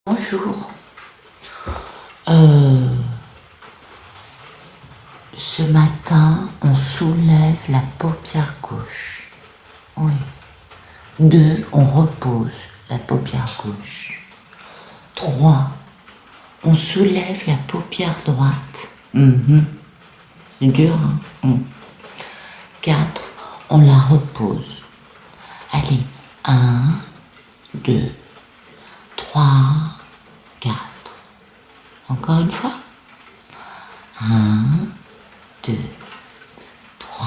Bonjour. Ce matin, on soulève la paupière gauche. Oui. 2, on repose la paupière gauche. 3, on soulève la paupière droite. C'est dur, hein? 4, on la repose. Allez, 1, 2, 3, 4. Encore une fois. 1, 2, 3,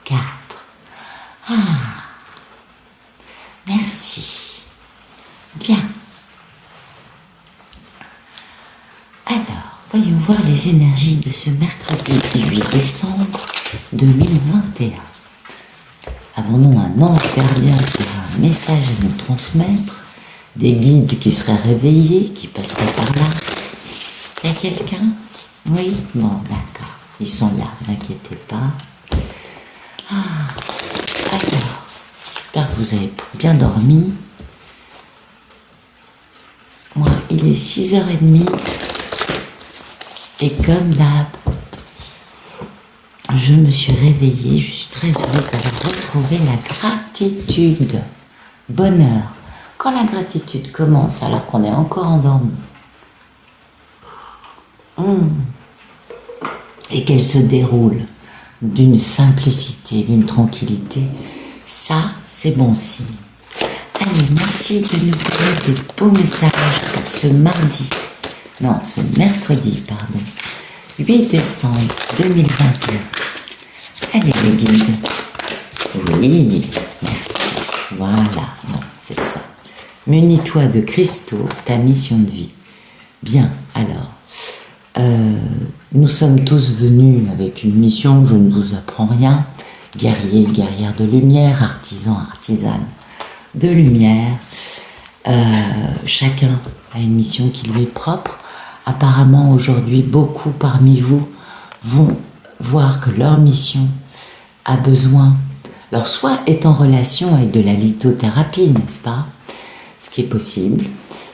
4. Ah, merci. Bien. Alors, voyons voir les énergies de ce mercredi 8 décembre 2021. Avons-nous un ange gardien qui a un message à nous transmettre? Des guides qui seraient réveillés, qui passeraient par là? Il y a quelqu'un? Oui? Bon, d'accord. Ils sont là, vous inquiétez pas. Ah, alors, j'espère que vous avez bien dormi. Moi, il est 6h30. Et comme d'hab, je me suis réveillée. Je suis très heureuse d'avoir retrouvé la gratitude. Bonheur. Quand la gratitude commence alors qu'on est encore endormi, et qu'elle se déroule d'une simplicité, d'une tranquillité, ça, c'est bon signe. Allez, merci de nous donner des beaux messages pour ce mercredi, 8 décembre 2021. Allez, les guides. Oui, merci. Voilà, bon, c'est ça. Munis-toi de cristaux, ta mission de vie. Bien, alors, nous sommes tous venus avec une mission, je ne vous apprends rien. Guerrier, guerrière de lumière, artisan, artisane de lumière. Chacun a une mission qui lui est propre. Apparemment, aujourd'hui, beaucoup parmi vous vont voir que leur mission a besoin, leur soit est en relation avec de la lithothérapie, n'est-ce pas? Ce qui est possible.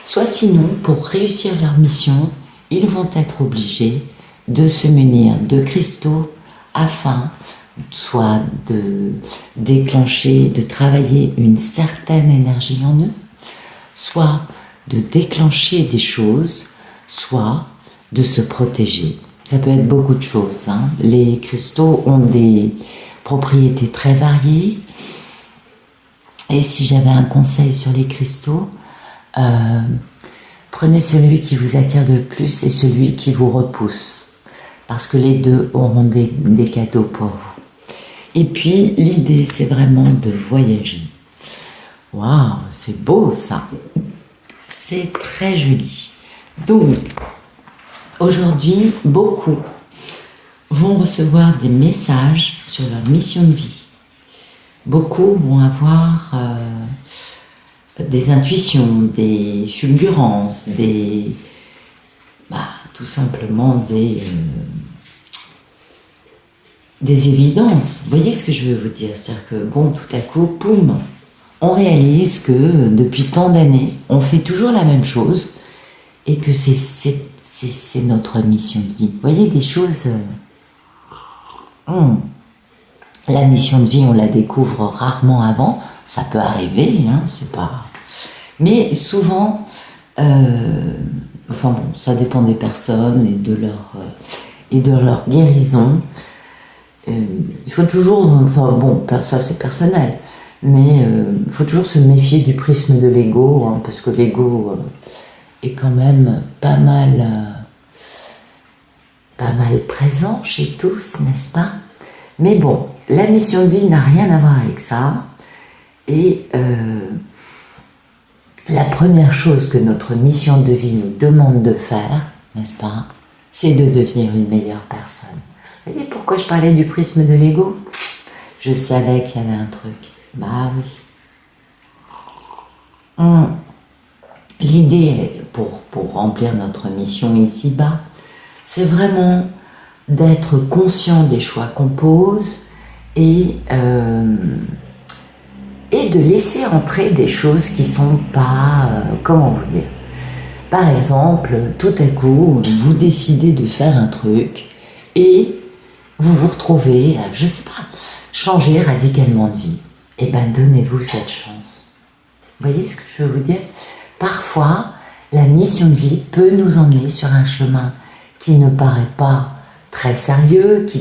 Soit sinon, pour réussir leur mission, ils vont être obligés de se munir de cristaux afin soit de déclencher, de travailler une certaine énergie en eux, soit de déclencher des choses, soit de se protéger. Ça peut être beaucoup de choses, hein. Les cristaux ont des propriétés très variées. Et si j'avais un conseil sur les cristaux, prenez celui qui vous attire le plus et celui qui vous repousse. Parce que les deux auront des cadeaux pour vous. Et puis, l'idée, c'est vraiment de voyager. Waouh, c'est beau ça. C'est très joli. Donc, aujourd'hui, beaucoup vont recevoir des messages sur leur mission de vie. Beaucoup vont avoir des intuitions, des fulgurances, tout simplement des évidences. Vous voyez ce que je veux vous dire? C'est-à-dire que, bon, tout à coup, poum, on réalise que depuis tant d'années, on fait toujours la même chose et que c'est notre mission de vie. Vous voyez, des choses... La mission de vie, on la découvre rarement avant. Ça peut arriver, hein, c'est pas... Mais souvent, enfin bon, ça dépend des personnes et de leur guérison. Il faut toujours, enfin bon, ça c'est personnel, mais il faut toujours se méfier du prisme de l'ego, hein, parce que l'ego est quand même pas mal présent chez tous, n'est-ce pas? Mais bon, la mission de vie n'a rien à voir avec ça. Et la première chose que notre mission de vie nous demande de faire, n'est-ce pas, c'est de devenir une meilleure personne. Vous voyez pourquoi je parlais du prisme de l'ego? Je savais qu'il y avait un truc. Bah oui. L'idée, pour remplir notre mission ici-bas, c'est vraiment d'être conscient des choix qu'on pose et de laisser entrer des choses qui sont pas, comment vous dire, Par exemple, tout à coup, vous décidez de faire un truc et vous vous retrouvez, je sais pas, changer radicalement de vie. Eh bien, donnez-vous cette chance. Vous voyez ce que je veux vous dire? Parfois, la mission de vie peut nous emmener sur un chemin qui ne paraît pas très sérieux, qui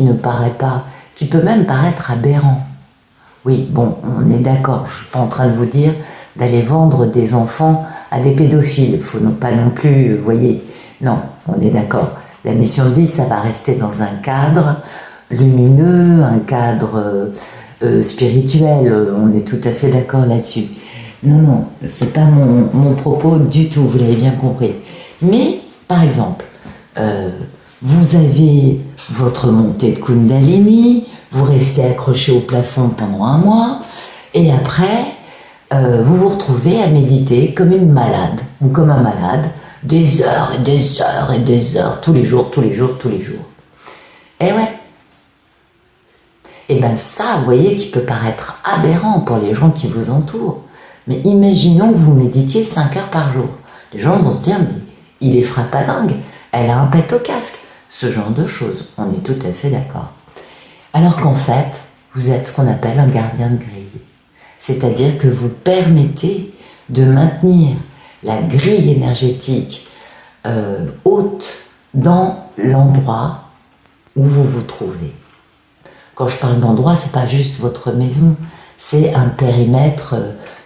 peut même paraître aberrant. Oui, bon, on est d'accord, je ne suis pas en train de vous dire d'aller vendre des enfants à des pédophiles. Il faut pas non plus, vous voyez, non, on est d'accord. La mission de vie, ça va rester dans un cadre lumineux, un cadre spirituel, on est tout à fait d'accord là-dessus. Non, non, c'est pas mon propos du tout, vous l'avez bien compris. Mais, par exemple, vous avez votre montée de Kundalini, vous restez accroché au plafond pendant un mois, et après, vous vous retrouvez à méditer comme une malade, ou comme un malade, des heures et des heures et des heures, tous les jours, tous les jours, tous les jours. Eh ouais. Et bien ça, vous voyez, qui peut paraître aberrant pour les gens qui vous entourent. Mais imaginons que vous méditiez 5 heures par jour. Les gens vont se dire, mais il est frappadingue, elle a un pet au casque. Ce genre de choses, on est tout à fait d'accord. Alors qu'en fait, vous êtes ce qu'on appelle un gardien de grille. C'est-à-dire que vous permettez de maintenir la grille énergétique haute dans l'endroit où vous vous trouvez. Quand je parle d'endroit, c'est pas juste votre maison, c'est un périmètre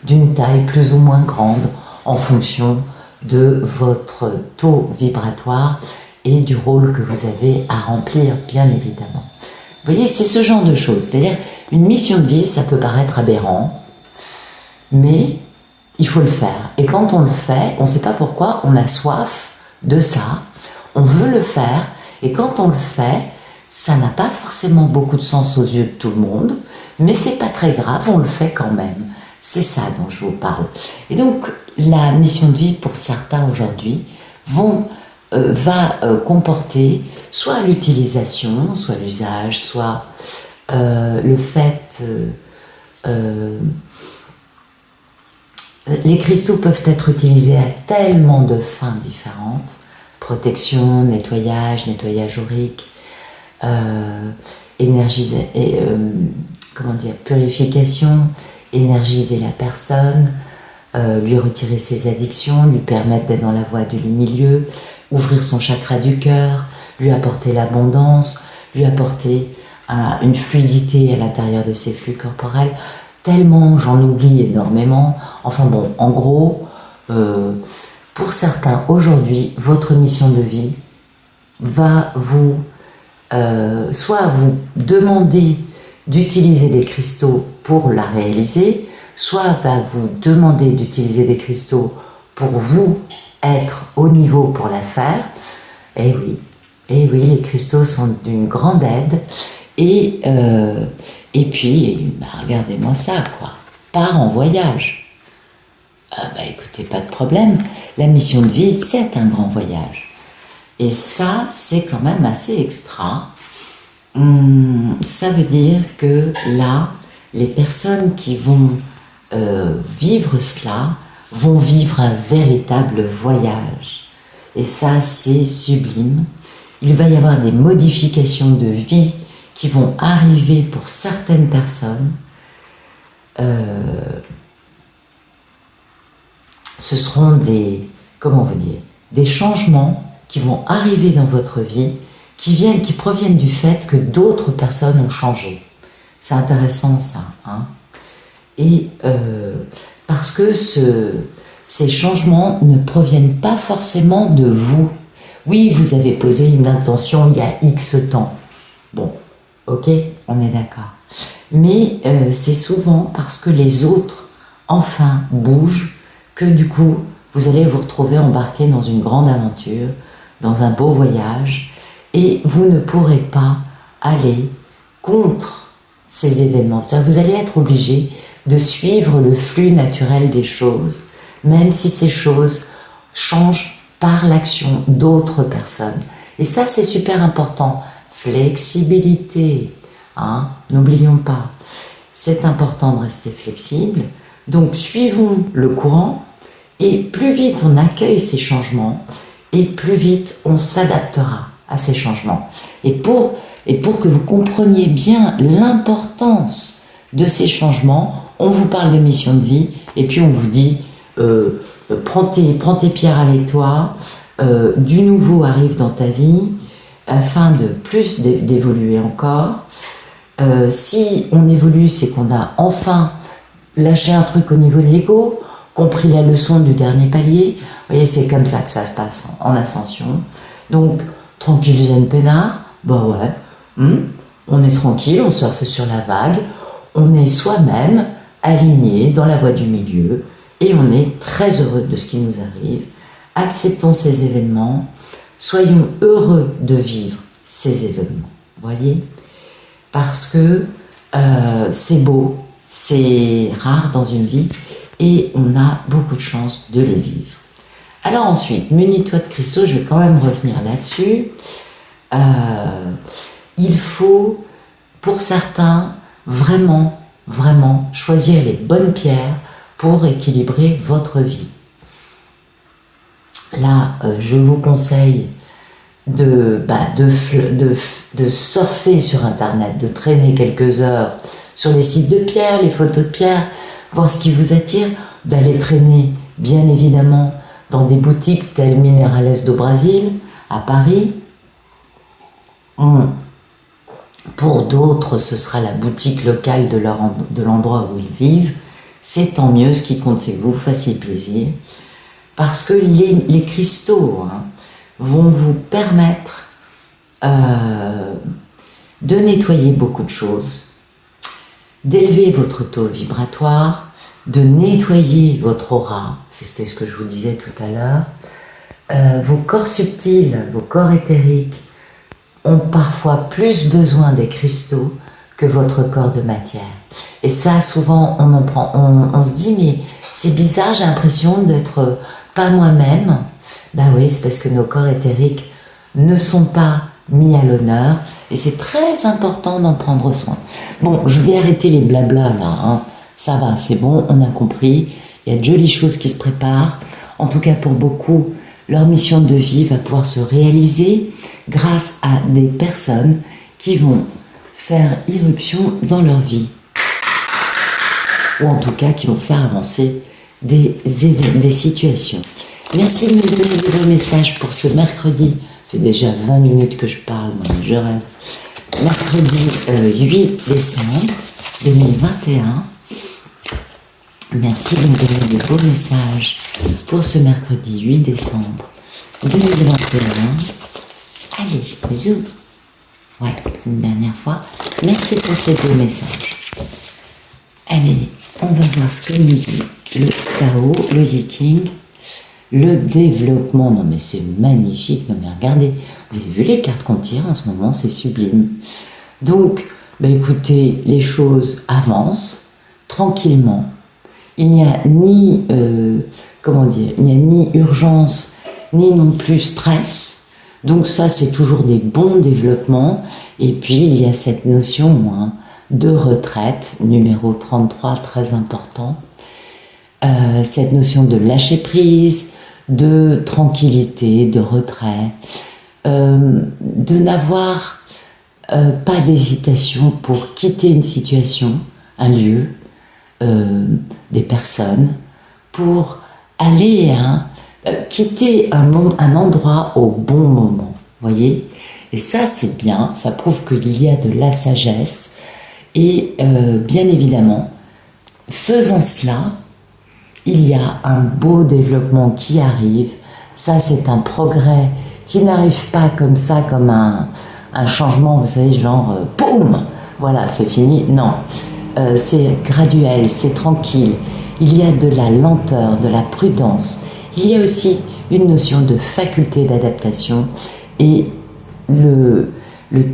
d'une taille plus ou moins grande en fonction de votre taux vibratoire et du rôle que vous avez à remplir, bien évidemment. Vous voyez, c'est ce genre de choses. C'est-à-dire, une mission de vie, ça peut paraître aberrant, mais il faut le faire. Et quand on le fait, on ne sait pas pourquoi, on a soif de ça, on veut le faire, et quand on le fait, ça n'a pas forcément beaucoup de sens aux yeux de tout le monde, mais c'est pas très grave, on le fait quand même. C'est ça dont je vous parle. Et donc, la mission de vie pour certains aujourd'hui va comporter soit l'utilisation, soit l'usage, soit le fait... les cristaux peuvent être utilisés à tellement de fins différentes. Protection, nettoyage aurique, purification, énergiser la personne, lui retirer ses addictions, lui permettre d'être dans la voie du milieu, ouvrir son chakra du cœur, lui apporter l'abondance, lui apporter une fluidité à l'intérieur de ses flux corporels. Tellement, j'en oublie énormément. Enfin bon, en gros, pour certains, aujourd'hui, votre mission de vie va vous soit vous demander d'utiliser des cristaux pour la réaliser, soit va vous demander d'utiliser des cristaux pour vous être au niveau pour la faire. Et oui, les cristaux sont d'une grande aide. Et puis, regardez-moi ça, quoi. Pars en voyage. Écoutez, pas de problème. La mission de vie, c'est un grand voyage. Et ça, c'est quand même assez extra. Ça veut dire que là, les personnes qui vont vivre cela vont vivre un véritable voyage. Et ça, c'est sublime. Il va y avoir des modifications de vie qui vont arriver pour certaines personnes. Ce seront des changements qui vont arriver dans votre vie, qui proviennent du fait que d'autres personnes ont changé. C'est intéressant ça, hein. Et parce que ces changements ne proviennent pas forcément de vous. Oui, vous avez posé une intention il y a X temps. Bon, ok, on est d'accord. Mais c'est souvent parce que les autres, enfin, bougent, que du coup, vous allez vous retrouver embarqué dans une grande aventure, dans un beau voyage, et vous ne pourrez pas aller contre ces événements. C'est-à-dire que vous allez être obligé de suivre le flux naturel des choses, même si ces choses changent par l'action d'autres personnes. Et ça, c'est super important. Flexibilité, hein, n'oublions pas. C'est important de rester flexible. Donc, suivons le courant Et plus vite on accueille ces changements, et plus vite on s'adaptera à ces changements. Et pour que vous compreniez bien l'importance de ces changements, on vous parle de mission de vie, et puis on vous dit, prends tes pierres avec toi, du nouveau arrive dans ta vie, afin de plus d'évoluer encore. Si on évolue, c'est qu'on a enfin lâché un truc au niveau de l'ego, compris la leçon du dernier palier. Vous voyez, c'est comme ça que ça se passe en ascension. Donc, tranquille, zen, peinard, bah ouais, on est tranquille, on surfe sur la vague, on est soi-même aligné dans la voie du milieu et on est très heureux de ce qui nous arrive. Acceptons ces événements, soyons heureux de vivre ces événements, voyez, parce que c'est beau, c'est rare dans une vie et on a beaucoup de chance de les vivre. Alors ensuite, munis-toi de cristaux, je vais quand même revenir là-dessus. Il faut, pour certains, vraiment choisir les bonnes pierres pour équilibrer votre vie. Là, je vous conseille de surfer sur Internet, de traîner quelques heures sur les sites de pierre, les photos de pierre, voir ce qui vous attire, d'aller traîner, bien évidemment, dans des boutiques telles Minerales do Brasil, à Paris. Pour d'autres, ce sera la boutique locale de l'endroit où ils vivent. C'est tant mieux, ce qui compte, c'est que vous fassiez plaisir. Parce que les cristaux vont vous permettre de nettoyer beaucoup de choses, d'élever votre taux vibratoire, de nettoyer votre aura, c'était ce que je vous disais tout à l'heure. Vos corps subtils, vos corps éthériques ont parfois plus besoin des cristaux que votre corps de matière. Et ça, souvent, on se dit, mais c'est bizarre, j'ai l'impression d'être pas moi-même. Ben oui, c'est parce que nos corps éthériques ne sont pas mis à l'honneur et c'est très important d'en prendre soin. Bon, je vais arrêter les blablas là, ça va, c'est bon, on a compris, il y a de jolies choses qui se préparent. En tout cas, pour beaucoup, leur mission de vie va pouvoir se réaliser grâce à des personnes qui vont faire irruption dans leur vie, ou en tout cas qui vont faire avancer des situations. Merci de me donner vos messages pour ce mercredi. Ça fait déjà 20 minutes que je parle, moi, je rêve. Mercredi 8 décembre 2021. Merci de me donner de beaux messages pour ce mercredi 8 décembre 2021. Allez, bisous. Ouais, une dernière fois. Merci pour ces deux messages. Allez, on va voir ce que nous dit le Tao, le Yiking, le développement. Non mais c'est magnifique, non mais regardez, vous avez vu les cartes qu'on tire en ce moment, c'est sublime. Donc, écoutez, les choses avancent tranquillement. Il n'y a ni, il n'y a ni urgence, ni non plus stress. Donc ça, c'est toujours des bons développements. Et puis, il y a cette notion de retraite, numéro 33, très important. Cette notion de lâcher prise, de tranquillité, de retrait, de n'avoir pas d'hésitation pour quitter une situation, un lieu, des personnes, pour aller quitter un endroit au bon moment, voyez. Et ça, c'est bien, ça prouve qu'il y a de la sagesse. Et bien évidemment, faisant cela, il y a un beau développement qui arrive. Ça, c'est un progrès qui n'arrive pas comme ça, comme un changement, vous savez, genre, boum, voilà, c'est fini. Non, c'est graduel, c'est tranquille. Il y a de la lenteur, de la prudence. Il y a aussi une notion de faculté d'adaptation. Et le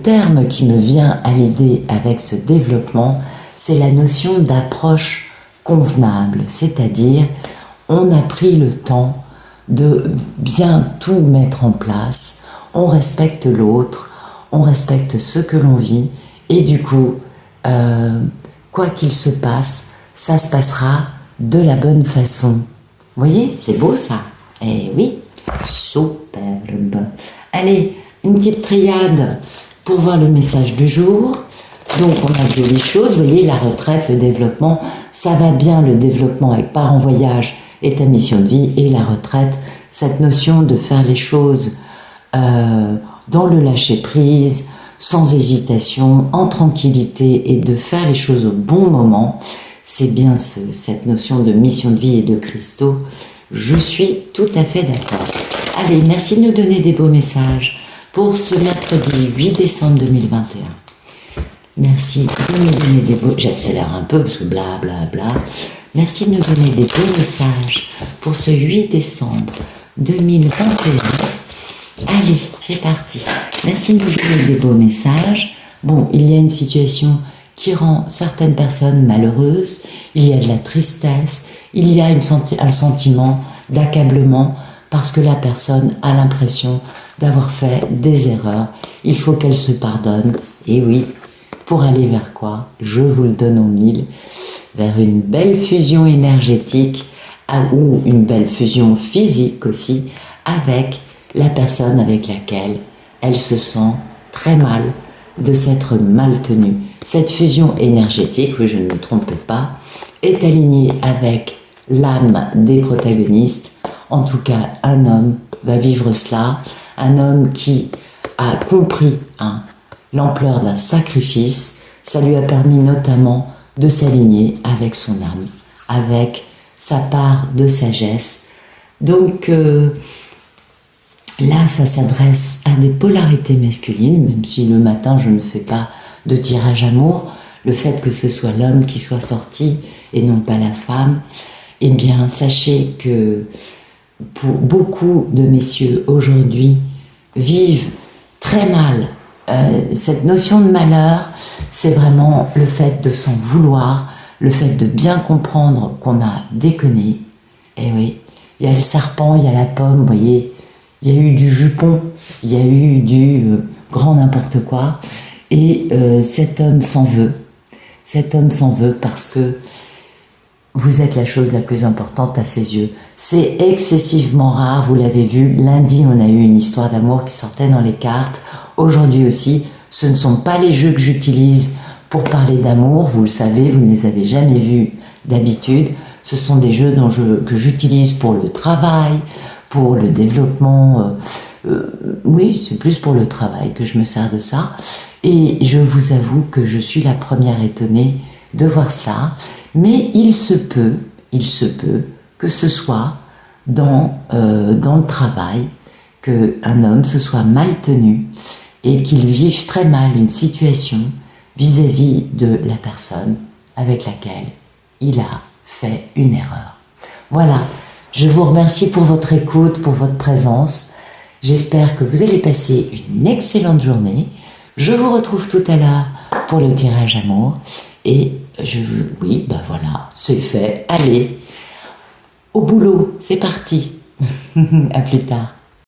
terme qui me vient à l'idée avec ce développement, c'est la notion d'approche convenable, c'est-à-dire on a pris le temps de bien tout mettre en place, on respecte l'autre, on respecte ce que l'on vit et du coup, quoi qu'il se passe, ça se passera de la bonne façon voyez, c'est beau ça. Eh oui, superbe. Allez, une petite triade pour voir le message du jour. Donc on a de jolies choses, vous voyez, la retraite, le développement, ça va bien, le développement avec part en voyage et ta mission de vie, et la retraite, cette notion de faire les choses dans le lâcher-prise, sans hésitation, en tranquillité, et de faire les choses au bon moment. C'est bien cette notion de mission de vie et de cristaux. Je suis tout à fait d'accord. Allez, merci de nous donner des beaux messages pour ce mercredi 8 décembre 2021. Merci de nous donner des beaux... J'accélère un peu parce que bla bla bla. Merci de nous donner des beaux messages pour ce 8 décembre 2021. Allez, c'est parti. Merci de nous donner des beaux messages. Bon, il y a une situation qui rend certaines personnes malheureuses, il y a de la tristesse, il y a un sentiment d'accablement parce que la personne a l'impression d'avoir fait des erreurs. Il faut qu'elle se pardonne. Et oui, pour aller vers quoi? Je vous le donne en mille. Vers une belle fusion énergétique ou une belle fusion physique aussi avec la personne avec laquelle elle se sent très mal de s'être mal tenue. Cette fusion énergétique, oui, je ne me trompe pas, est alignée avec l'âme des protagonistes. En tout cas, un homme va vivre cela, un homme qui a compris l'ampleur d'un sacrifice. Ça lui a permis notamment de s'aligner avec son âme, avec sa part de sagesse. Donc là, ça s'adresse à des polarités masculines, même si le matin je ne fais pas de tirage amour, le fait que ce soit l'homme qui soit sorti et non pas la femme, eh bien sachez que pour beaucoup de messieurs aujourd'hui vivent très mal. Cette notion de malheur, c'est vraiment le fait de s'en vouloir, le fait de bien comprendre qu'on a déconné. Et oui, il y a le serpent, il y a la pomme, vous voyez, il y a eu du jupon, il y a eu du grand n'importe quoi, et cet homme s'en veut. Cet homme s'en veut parce que vous êtes la chose la plus importante à ses yeux. C'est excessivement rare, vous l'avez vu, lundi on a eu une histoire d'amour qui sortait dans les cartes, aujourd'hui aussi, ce ne sont pas les jeux que j'utilise pour parler d'amour, vous le savez, vous ne les avez jamais vus d'habitude, ce sont des jeux que j'utilise pour le travail, pour le développement, oui, c'est plus pour le travail que je me sers de ça, et je vous avoue que je suis la première étonnée de voir cela, mais il se peut que ce soit dans le travail, qu'un homme se soit mal tenu et qu'il vive très mal une situation vis-à-vis de la personne avec laquelle il a fait une erreur. Voilà, je vous remercie pour votre écoute, pour votre présence. J'espère que vous allez passer une excellente journée. Je vous retrouve tout à l'heure pour le tirage amour. Et oui, ben voilà, c'est fait. Allez, au boulot, c'est parti. À plus tard.